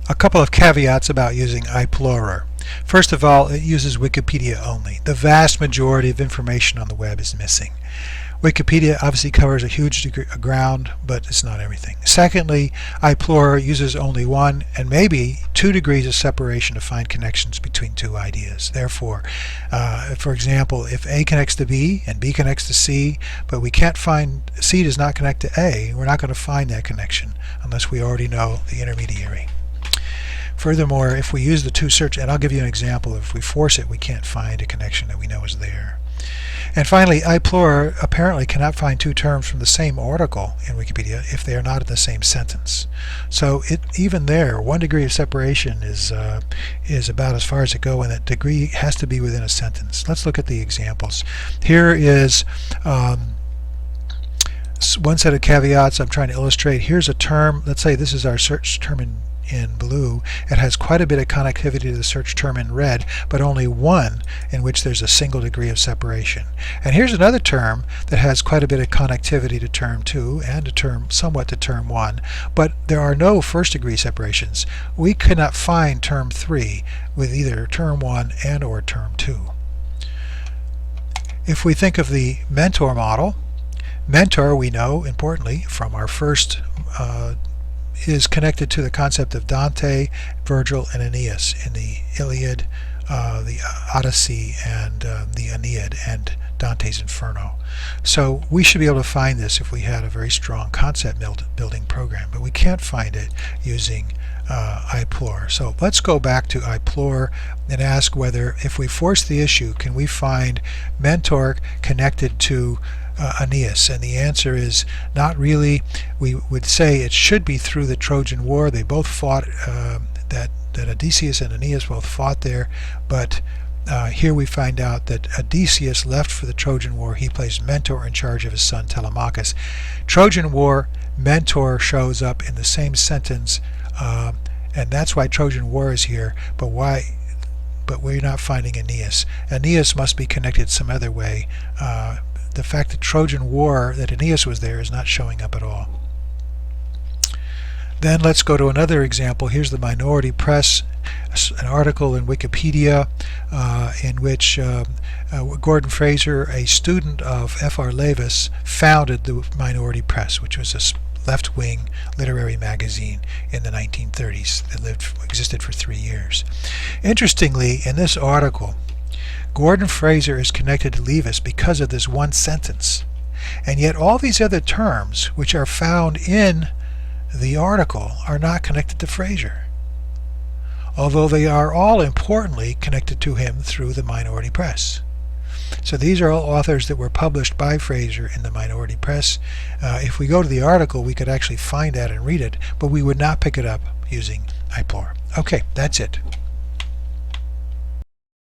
A couple of caveats about using iPlorer. First of all, it uses Wikipedia only. The vast majority of information on the web is missing. Wikipedia obviously covers a huge degree of ground, but it's not everything. Secondly, iPlorer uses only 1 and maybe 2 degrees of separation to find connections between two ideas. Therefore, for example, if A connects to B and B connects to C, but we can't find C does not connect to A, we're not going to find that connection unless we already know the intermediary. Furthermore, if we use the two search, and I'll give you an example, if we force it, we can't find a connection that we know is there. And finally, iPlorer apparently cannot find two terms from the same article in Wikipedia if they are not in the same sentence. So even there, 1 degree of separation is about as far as it goes, and that degree has to be within a sentence. Let's look at the examples. Here is one set of caveats I'm trying to illustrate. Here's a term. Let's say this is our search term in blue. It has quite a bit of connectivity to the search term in red, but only one in which there's a single degree of separation. And here's another term that has quite a bit of connectivity to term 2 and somewhat to term 1, but there are no first degree separations. We cannot find term 3 with either term 1 and or term 2. If we think of the mentor model, mentor, we know importantly from our first is connected to the concept of Dante, Virgil, and Aeneas in the Iliad, the Odyssey, and the Aeneid, and Dante's Inferno. So we should be able to find this if we had a very strong concept building program, but we can't find it using iPlorer. So let's go back to iPlorer and ask whether, if we force the issue, can we find mentor connected to Aeneas, and the answer is not really. We would say it should be through the Trojan War. They both fought, that Odysseus and Aeneas both fought there, but here we find out that Odysseus left for the Trojan War. He placed mentor in charge of his son Telemachus. Trojan War, mentor shows up in the same sentence, and that's why Trojan War is here, but we're not finding Aeneas. Aeneas must be connected some other way. The fact that Trojan War, that Aeneas was there, is not showing up at all. Then let's go to another example. Here's the Minority Press, an article in Wikipedia in which Gordon Fraser, a student of F.R. Leavis, founded the Minority Press, which was a left-wing literary magazine in the 1930s that existed for 3 years. Interestingly, in this article, Gordon Fraser is connected to Leavis because of this one sentence, and yet all these other terms which are found in the article are not connected to Fraser, although they are all importantly connected to him through the Minority Press. So these are all authors that were published by Fraser in the Minority Press. If we go to the article, we could actually find that and read it, but we would not pick it up using iPlorer. Okay, that's it.